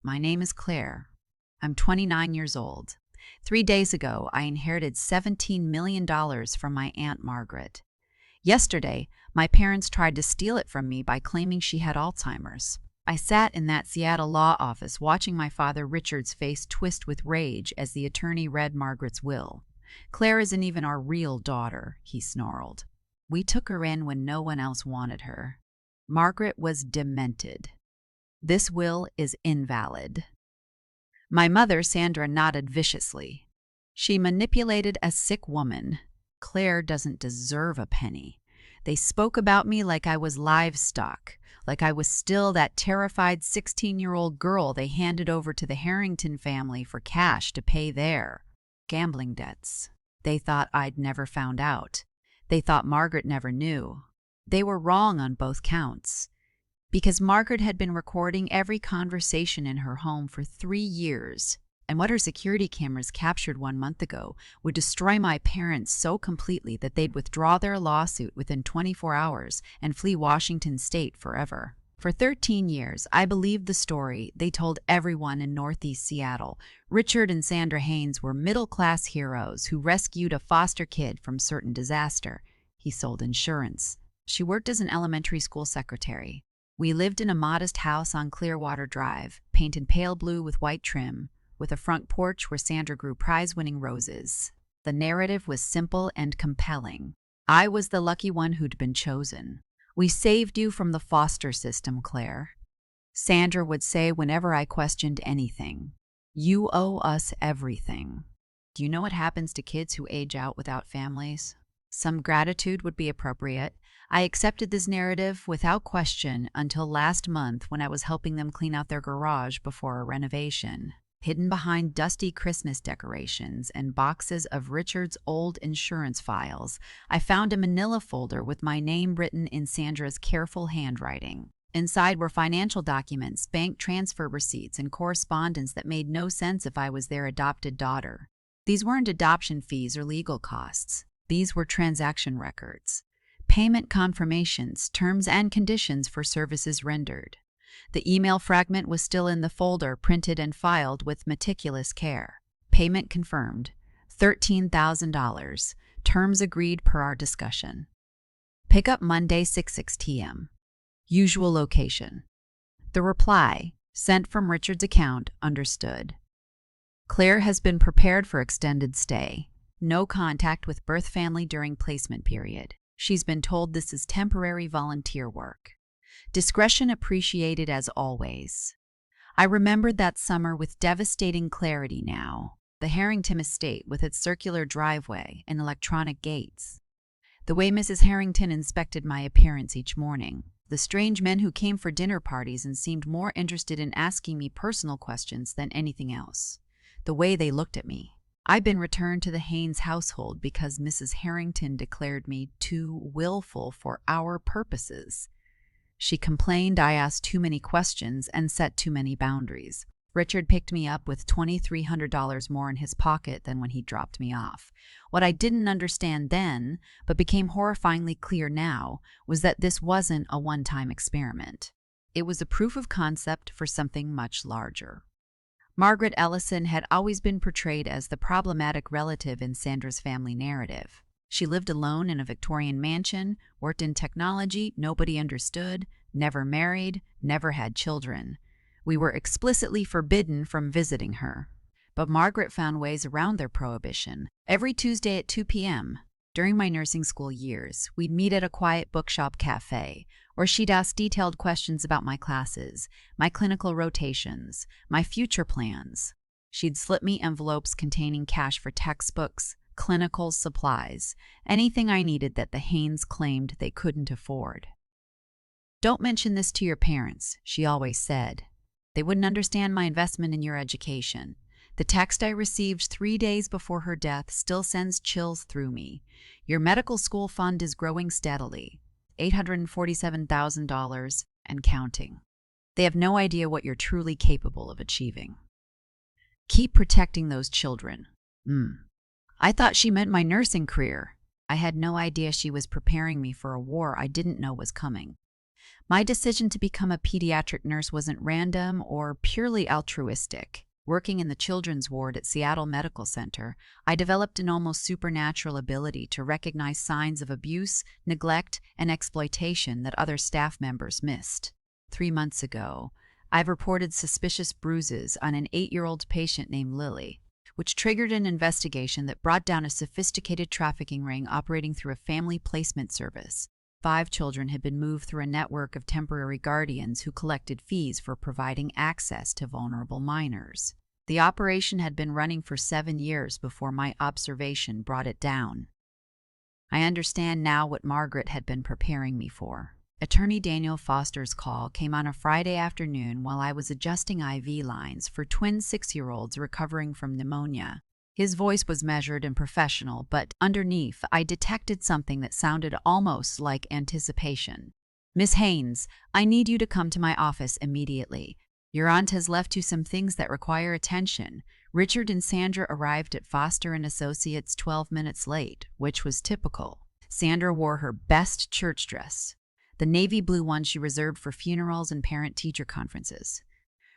My name is Claire. I'm 29 years old. 3 days ago, I inherited $17 million from my Aunt Margaret. Yesterday, my parents tried to steal it from me by claiming she had Alzheimer's. I sat in that Seattle law office watching my father Richard's face twist with rage as the attorney read Margaret's will. "Claire isn't even our real daughter," he snarled. "We took her in when no one else wanted her." Margaret was demented. "This will is invalid." My mother, Sandra, nodded viciously. "She manipulated a sick woman. Claire doesn't deserve a penny. They spoke about me like I was livestock, like I was still that terrified 16-year-old girl they handed over to the Harrington family for cash to pay their gambling debts. They thought I'd never found out. They thought Margaret never knew. They were wrong on both counts. Because Margaret had been recording every conversation in her home for 3 years, and what her security cameras captured 1 month ago would destroy my parents so completely that they'd withdraw their lawsuit within 24 hours and flee Washington state forever. For 13 years, I believed the story they told everyone in Northeast Seattle. Richard and Sandra Haynes were middle-class heroes who rescued a foster kid from certain disaster. He sold insurance. She worked as an elementary school secretary. We lived in a modest house on Clearwater Drive, painted pale blue with white trim, with a front porch where Sandra grew prize-winning roses. The narrative was simple and compelling. I was the lucky one who'd been chosen. "We saved you from the foster system, Claire," Sandra would say whenever I questioned anything. "You owe us everything." Do you know what happens to kids who age out without families? Some gratitude would be appropriate. I accepted this narrative without question until last month when I was helping them clean out their garage before a renovation. Hidden behind dusty Christmas decorations and boxes of Richard's old insurance files, I found a manila folder with my name written in Sandra's careful handwriting. Inside were financial documents, bank transfer receipts, and correspondence that made no sense if I was their adopted daughter. These weren't adoption fees or legal costs. These were transaction records. Payment confirmations, terms and conditions for services rendered. The email fragment was still in the folder, printed and filed with meticulous care. Payment confirmed. $13,000. Terms agreed per our discussion. Pick up Monday, 6 p.m. Usual location. The reply, sent from Richard's account, understood. Claire has been prepared for extended stay. No contact with birth family during placement period. She's been told this is temporary volunteer work. Discretion appreciated as always. I remembered that summer with devastating clarity now. The Harrington estate with its circular driveway and electronic gates. The way Mrs. Harrington inspected my appearance each morning. The strange men who came for dinner parties and seemed more interested in asking me personal questions than anything else. The way they looked at me. I'd been returned to the Haynes household because Mrs. Harrington declared me too willful for our purposes. She complained I asked too many questions and set too many boundaries. Richard picked me up with $2,300 more in his pocket than when he dropped me off. What I didn't understand then, but became horrifyingly clear now, was that this wasn't a one-time experiment. It was a proof of concept for something much larger. Margaret Ellison had always been portrayed as the problematic relative in Sandra's family narrative. She lived alone in a Victorian mansion, worked in technology nobody understood, never married, never had children. We were explicitly forbidden from visiting her. But Margaret found ways around their prohibition. Every Tuesday at 2 p.m., during my nursing school years, we'd meet at a quiet bookshop cafe, where she'd ask detailed questions about my classes, my clinical rotations, my future plans. She'd slip me envelopes containing cash for textbooks, clinical supplies, anything I needed that the Haynes claimed they couldn't afford. "Don't mention this to your parents," she always said. "They wouldn't understand my investment in your education." The text I received 3 days before her death still sends chills through me. "Your medical school fund is growing steadily. $847,000 and counting. They have no idea what you're truly capable of achieving. Keep protecting those children." I thought she meant my nursing career. I had no idea she was preparing me for a war I didn't know was coming. My decision to become a pediatric nurse wasn't random or purely altruistic. Working in the children's ward at Seattle Medical Center, I developed an almost supernatural ability to recognize signs of abuse, neglect, and exploitation that other staff members missed. 3 months ago, I've reported suspicious bruises on an 8-year-old patient named Lily, which triggered an investigation that brought down a sophisticated trafficking ring operating through a family placement service. 5 children had been moved through a network of temporary guardians who collected fees for providing access to vulnerable minors. The operation had been running for 7 years before my observation brought it down. I understand now what Margaret had been preparing me for. Attorney Daniel Foster's call came on a Friday afternoon while I was adjusting IV lines for twin 6-year-olds recovering from pneumonia. His voice was measured and professional, but underneath, I detected something that sounded almost like anticipation. "Miss Haynes, I need you to come to my office immediately. Your aunt has left you some things that require attention." Richard and Sandra arrived at Foster & Associates 12 minutes late, which was typical. Sandra wore her best church dress, the navy blue one she reserved for funerals and parent-teacher conferences.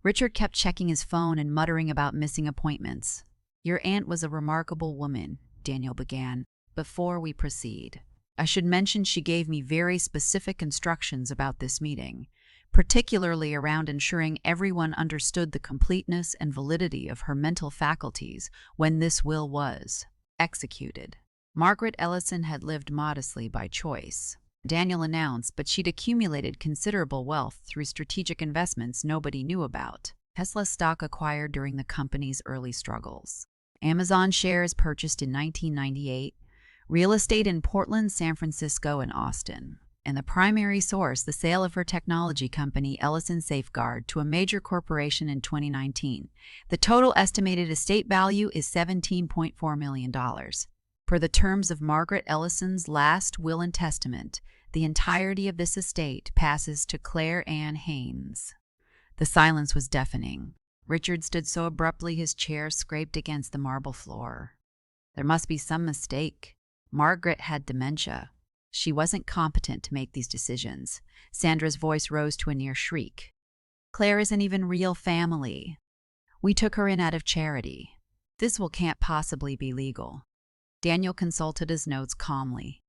Richard kept checking his phone and muttering about missing appointments. "Your aunt was a remarkable woman," Daniel began. "Before we proceed, I should mention she gave me very specific instructions about this meeting, particularly around ensuring everyone understood the completeness and validity of her mental faculties when this will was executed." Margaret Ellison had lived modestly by choice, Daniel announced, but she'd accumulated considerable wealth through strategic investments nobody knew about. Tesla stock acquired during the company's early struggles, Amazon shares purchased in 1998, real estate in Portland, San Francisco, and Austin, and the primary source, the sale of her technology company, Ellison Safeguard, to a major corporation in 2019. The total estimated estate value is $17.4 million. Per the terms of Margaret Ellison's last will and testament, the entirety of this estate passes to Claire Ann Haynes. The silence was deafening. Richard stood so abruptly his chair scraped against the marble floor. There must be some mistake. Margaret had dementia. She wasn't competent to make these decisions. Sandra's voice rose to a near shriek. "Claire isn't even real family. We took her in out of charity. Can't possibly be legal." Daniel consulted his notes calmly.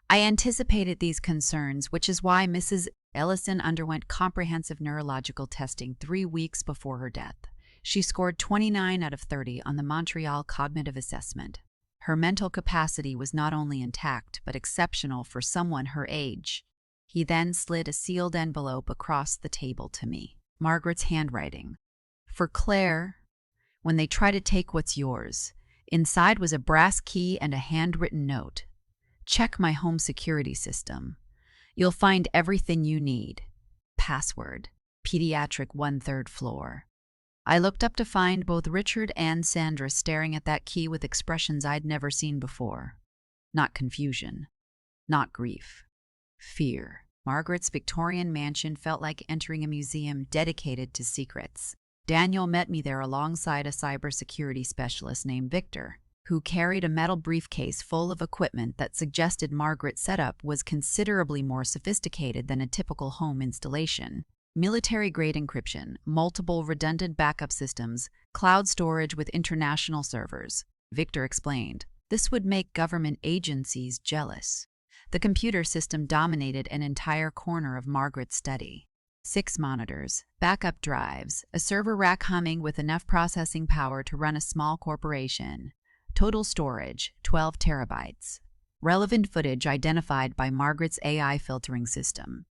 "I anticipated these concerns, which is why Mrs. Ellison underwent comprehensive neurological testing 3 weeks before her death. She scored 29 out of 30 on the Montreal Cognitive Assessment. Her mental capacity was not only intact, but exceptional for someone her age." He then slid a sealed envelope across the table to me. Margaret's handwriting. "For Claire, when they try to take what's yours." Inside was a brass key and a handwritten note. "Check my home security system. You'll find everything you need. Password, pediatric 1/3 floor." I looked up to find both Richard and Sandra staring at that key with expressions I'd never seen before. Not confusion, not grief, fear. Margaret's Victorian mansion felt like entering a museum dedicated to secrets. Daniel met me there alongside a cybersecurity specialist named Victor, who carried a metal briefcase full of equipment that suggested Margaret's setup was considerably more sophisticated than a typical home installation. Military-grade encryption, multiple redundant backup systems, cloud storage with international servers. Victor explained, this would make government agencies jealous. The computer system dominated an entire corner of Margaret's study. 6 monitors, backup drives, a server rack humming with enough processing power to run a small corporation. Total storage, 12 terabytes. Relevant footage identified by Margaret's AI filtering system.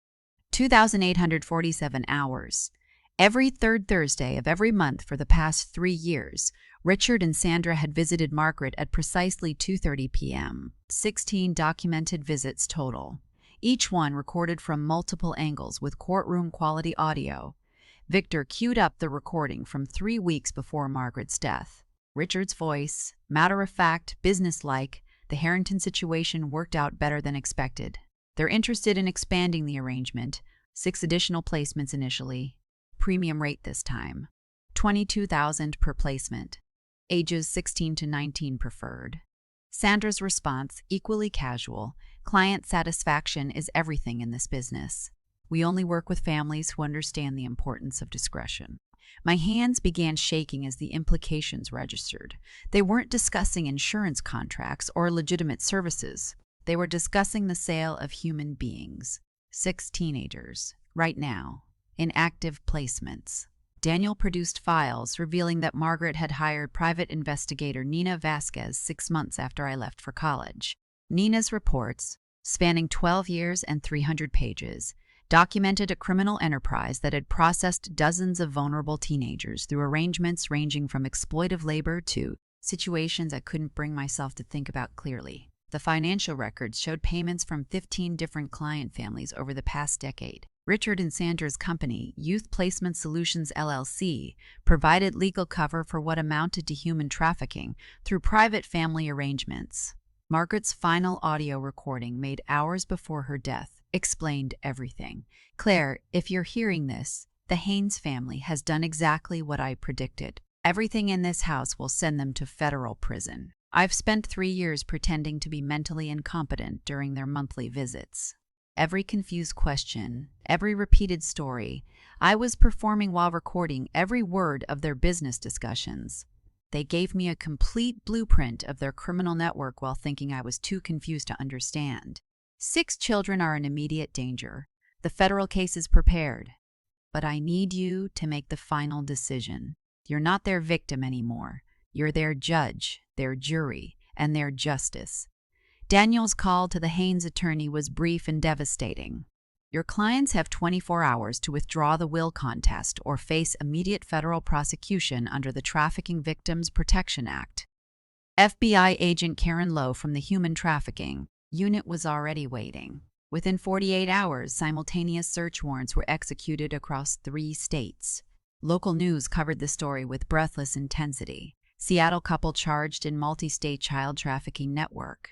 2,847 hours. Every third Thursday of every month for the past 3 years, Richard and Sandra had visited Margaret at precisely 2:30 p.m. 16 documented visits total, each one recorded from multiple angles with courtroom-quality audio. Victor queued up the recording from 3 weeks before Margaret's death. Richard's voice, matter-of-fact, businesslike, the Harrington situation worked out better than expected. They're interested in expanding the arrangement, 6 additional placements initially. Premium rate this time, $22,000 per placement. Ages 16 to 19 preferred. Sandra's response, equally casual, client satisfaction is everything in this business. We only work with families who understand the importance of discretion. My hands began shaking as the implications registered. They weren't discussing insurance contracts or legitimate services. They were discussing the sale of human beings. 6 teenagers, right now, in active placements. Daniel produced files revealing that Margaret had hired private investigator Nina Vasquez 6 months after I left for college. Nina's reports, spanning 12 years and 300 pages, documented a criminal enterprise that had processed dozens of vulnerable teenagers through arrangements ranging from exploitive labor to situations I couldn't bring myself to think about clearly. The financial records showed payments from 15 different client families over the past decade. Richard and Sandra's company, Youth Placement Solutions LLC, provided legal cover for what amounted to human trafficking through private family arrangements. Margaret's final audio recording, made hours before her death, explained everything. Claire, if you're hearing this, the Haynes family has done exactly what I predicted. Everything in this house will send them to federal prison. I've spent 3 years pretending to be mentally incompetent during their monthly visits. Every confused question, every repeated story, I was performing while recording every word of their business discussions. They gave me a complete blueprint of their criminal network while thinking I was too confused to understand. 6 children are in immediate danger. The federal case is prepared. But I need you to make the final decision. You're not their victim anymore. You're their judge, their jury, and their justice. Daniel's call to the Haynes attorney was brief and devastating. Your clients have 24 hours to withdraw the will contest or face immediate federal prosecution under the Trafficking Victims Protection Act. FBI agent Karen Lowe from the Human Trafficking Unit was already waiting. Within 48 hours, simultaneous search warrants were executed across 3 states. Local news covered the story with breathless intensity. Seattle couple charged in multi-state child trafficking network.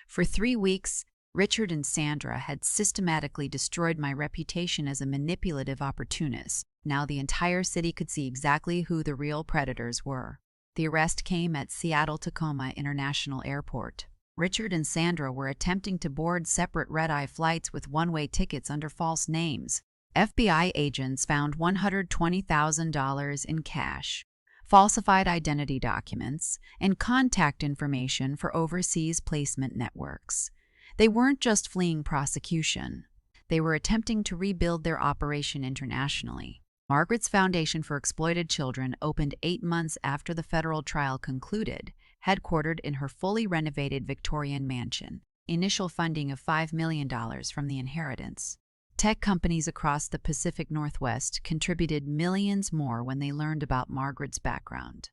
For 3 weeks, Richard and Sandra had systematically destroyed my reputation as a manipulative opportunist. Now the entire city could see exactly who the real predators were. The arrest came at Seattle-Tacoma International Airport. Richard and Sandra were attempting to board separate red-eye flights with one-way tickets under false names. FBI agents found $120,000 in cash, falsified identity documents, and contact information for overseas placement networks. They weren't just fleeing prosecution. They were attempting to rebuild their operation internationally. Margaret's Foundation for Exploited Children opened 8 months after the federal trial concluded, headquartered in her fully renovated Victorian mansion. Initial funding of $5 million from the inheritance. Tech companies across the Pacific Northwest contributed millions more when they learned about Margaret's background.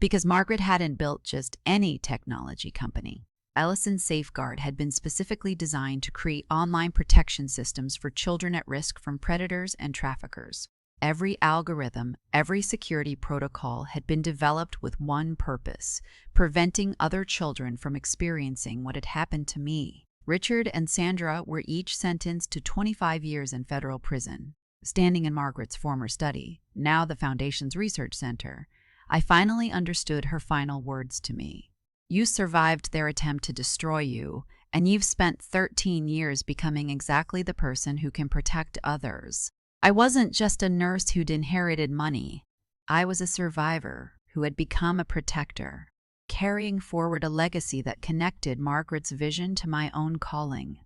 Because Margaret hadn't built just any technology company. Ellison Safeguard had been specifically designed to create online protection systems for children at risk from predators and traffickers. Every algorithm, every security protocol had been developed with one purpose: preventing other children from experiencing what had happened to me. Richard and Sandra were each sentenced to 25 years in federal prison. Standing in Margaret's former study, now the Foundation's research center, I finally understood her final words to me. You survived their attempt to destroy you, and you've spent 13 years becoming exactly the person who can protect others. I wasn't just a nurse who'd inherited money. I was a survivor who had become a protector, carrying forward a legacy that connected Margaret's vision to my own calling,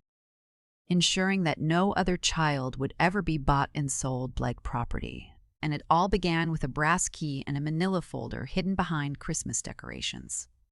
ensuring that no other child would ever be bought and sold like property. And it all began with a brass key and a manila folder hidden behind Christmas decorations.